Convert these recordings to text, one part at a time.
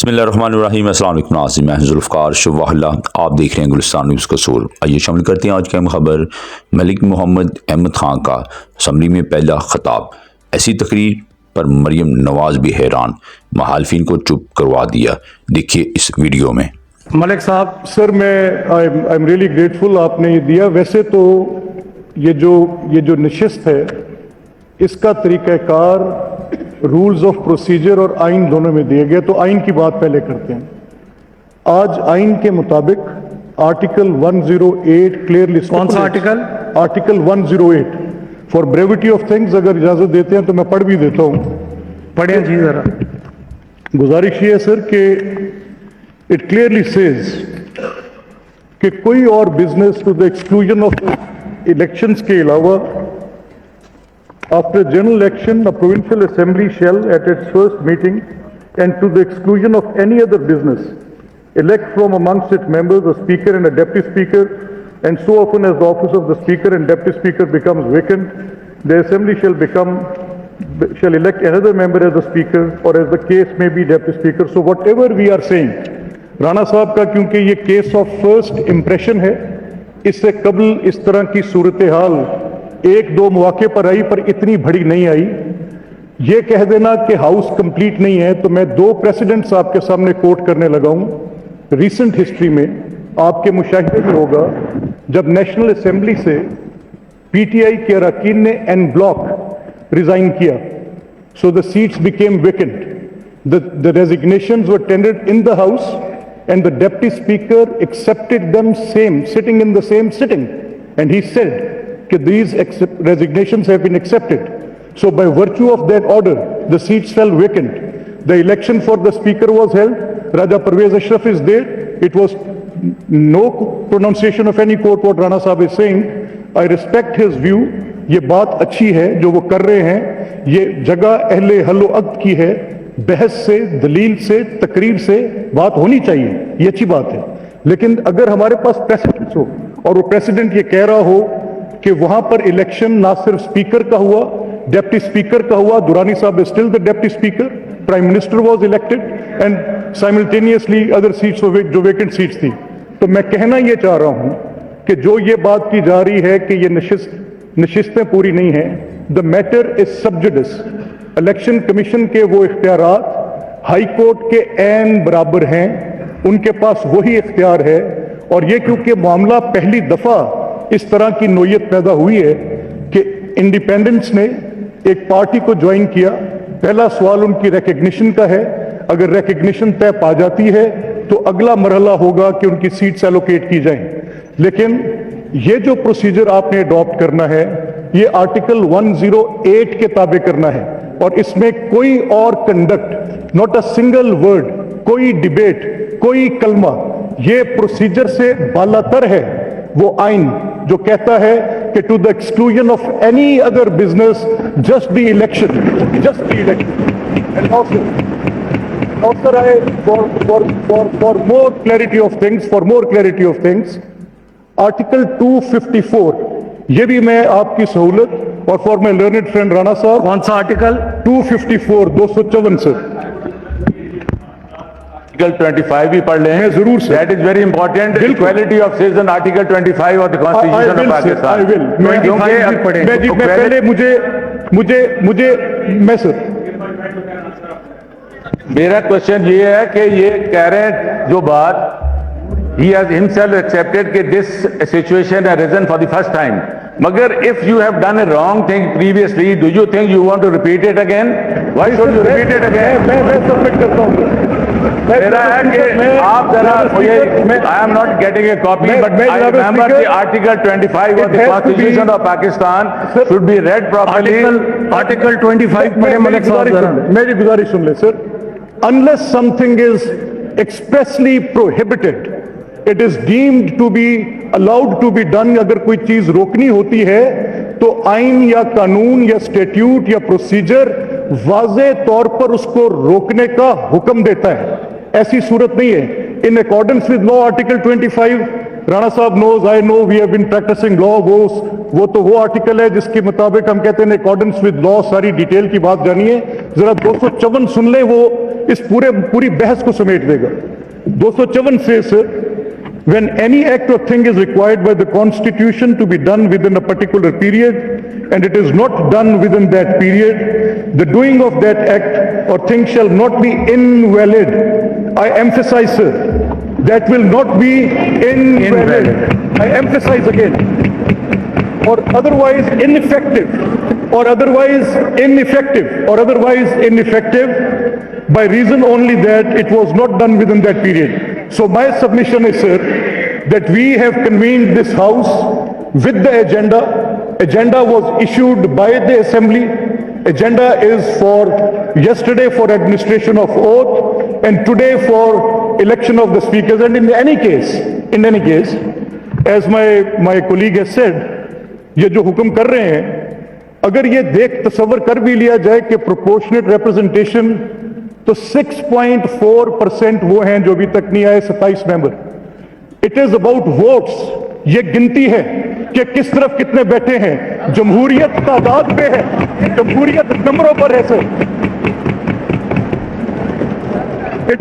बिस्मिल्लाहिर्रहमानिर्रहीम। अस्सलाम वालेकुम नाज़रीन, मैं ज़ुल्फ़िकार शवाहला, आप देख रहे हैं गुलिस्तान न्यूज़ कसूर। आइए शामिल करते हैं आज की अहम खबर। मलिक मोहम्मद अहमद खान का असम्बली में पहला खिताब। ऐसी तकरीर पर मरियम नवाज भी हैरान, मुखालिफिन को चुप करवा दिया। देखिए इस वीडियो में। मलिक साहब, सर मैं आई एम रियली ग्रेटफुल आपने ये दिया। वैसे तो ये जो नशिस्त है इसका तरीक़ाकार रूल्स ऑफ प्रोसीजर और आइन दोनों में दिए गए, तो आइन की बात पहले करते हैं। आज आइन के मुताबिक आर्टिकल 108 क्लियरली, कौन सा article? Article 108। For brevity of things अगर इजाजत देते हैं तो मैं पढ़ भी देता हूं। पढ़िए जी जरा। गुजारिश ये है सर कि इट क्लियरली सेज कि कोई और business to the exclusion of elections के अलावा after general election, a provincial assembly shall, at its first meeting, and to the exclusion of any other business, elect from amongst its members a speaker and a deputy speaker, and so often as the office of the speaker and deputy speaker becomes vacant, the assembly shall elect another member as the speaker, or as the case may be, deputy speaker. So whatever we are saying, Rana साहब का क्योंकि ये case of first impression है, इससे कबल इस तरह की सूरत हाल एक दो मौके पर आई पर इतनी बड़ी नहीं आई। ये कह देना कि हाउस कंप्लीट नहीं है, तो मैं दो प्रेसिडेंट्स आपके सामने कोट करने लगा हूं। रिसेंट हिस्ट्री में आपके मुशाहिदे में होगा जब नेशनल असेंबली से पीटीआई के अरकान ने एन ब्लॉक रिजाइन किया, so the seats became vacant, the resignations were tendered in the house and the deputy speaker accepted them sitting in the same sitting, and he said that these resignations have been accepted. So by virtue of that order, the seats fell vacant. The election for the speaker was held. Raja Parvez Ashraf is there. It was no pronunciation of any court what Rana Sahab is saying. I respect his view. ये बात अच्छी है जो वो कर रहे हैं। ये जगह अहले हल्लो अक्द की है, बहस से, दलील से, तकरीर से बात होनी चाहिए, ये अच्छी बात है। लेकिन अगर हमारे पास प्रेसिडेंट हो और वो प्रेसिडेंट ये कह रहा हो कि वहां पर इलेक्शन ना सिर्फ स्पीकर का हुआ, डेप्टी स्पीकर का हुआ, दुरानी साहब is still the deputy speaker, prime minister was elected and simultaneously other seats जो वेकेंट सीट्स थी, तो मैं कहना ये चाह रहा हूं कि जो ये बात की जा रही है कि ये नशिस्तें पूरी नहीं है, द मैटर इज सब जुडिस। इलेक्शन कमीशन के वो इख्तियारात हाई कोर्ट के ऐन बराबर हैं, उनके पास वही इख्तियार है। और ये क्योंकि मामला पहली दफा इस तरह की नोयत पैदा हुई है कि इंडिपेंडेंस ने एक पार्टी को ज्वाइन किया, पहला सवाल उनकी रिकग्निशन का है। अगर रिकग्निशन तय पा जाती है तो अगला मरहला होगा कि उनकी सीट्स एलोकेट की जाएं। लेकिन ये जो प्रोसीजर आपने अडॉप्ट करना है, ये आर्टिकल 108 के ताबे करना है, और इसमें कोई और conduct, not a single word, कोई डिबेट, कोई कलमा, ये प्रोसीजर से बालातर है वो आइन जो कहता है कि to the exclusion of any other business just the election, just the election. Offer है for more clarity of things, article 254, ये भी मैं आपकी सहूलत और for my learned friend Rana साहब। कौन सा आर्टिकल? 254, 254 सर। आर्टिकल 25 भी पढ़ लें जरूर sir. That is very important. Equality of citizen, article 25 of the constitution of Pakistan. मैं सर, मेरा क्वेश्चन ये है कि ये कह रहे हैं जो बात, he has himself accepted that this situation has arisen for the first time. Magar if you have done a wrong thing previously, do you think you want to repeat it again? Why should you repeat it again? मैं submit करता हूँ। मेरा है कि आप जरा मुझे, I am not getting a copy, but I remember the article 25 of the Constitution of Pakistan should be read properly. Article 25 पढ़े मलिक साहब जरा। मेरी गुजारिश सुन ले sir. Unless something is expressly prohibited, it is deemed to be allowed to be done. अगर कोई चीज रोकनी होती है तो आइन या कानून या स्टैट्यूट या प्रोसीजर वाज़े तौर पर उसको रोकने का हुक्म देता है। ऐसी सूरत नहीं है। In accordance with law, article 25, Rana साहब knows, I know, we have been practising law. वो तो वो आर्टिकल है जिसके मुताबिक हम कहते हैं अकॉर्डेंस विद लॉ। सारी डिटेल की बात जानिए जरा, 254 सुन ले। वो इस पूरी बहस को समेट देगा। 254 से sir, when any act or thing is required by the constitution to be done within a particular period and it is not done within that period, the doing of that act or thing shall not be invalid. I emphasize, sir, that will not be invalid. I emphasize again. Or otherwise ineffective, or otherwise ineffective, or otherwise ineffective by reason only that it was not done within that period. So my submission is, sir, that we have convened this house with the agenda. Agenda was issued by the assembly. Agenda is for yesterday for administration of oath and today for election of the speakers. And in any case, as my colleague has said, ये जो हुक्म कर रहे हैं, अगर ये तसव्वुर कर भी लिया जाए कि प्रोपोर्शनेट रिप्रेजेंटेशन, तो 6.4% वो हैं जो अभी तक नहीं आए 27 member. It is about votes, ये गिनती है कि किस तरफ कितने बैठे हैं। जमहूरियत तादाद पे है, जमहूरियत नंबरों पर है sir. It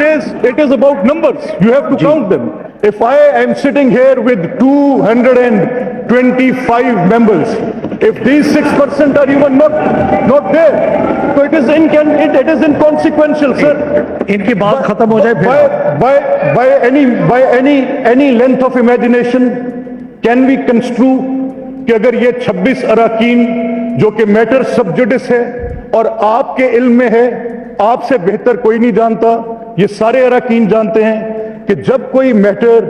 is about numbers. You have to count them. If I am sitting here with 225 members, if these 6% are even not there, so it is inconsequential, sir. इनकी बात खत्म हो जाए फिर By any length of imagination, can we construe कि अगर ये 26 अराकीन जो कि मैटर सब जुडिस है और आपके इल्म में है, आपसे बेहतर कोई नहीं जानता, ये सारे अराकीन जानते हैं कि जब कोई मैटर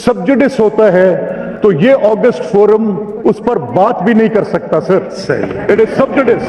सब जुडिस होता है तो ये ऑगस्ट फोरम उस पर बात भी नहीं कर सकता सर। इट इज सब जुडिस।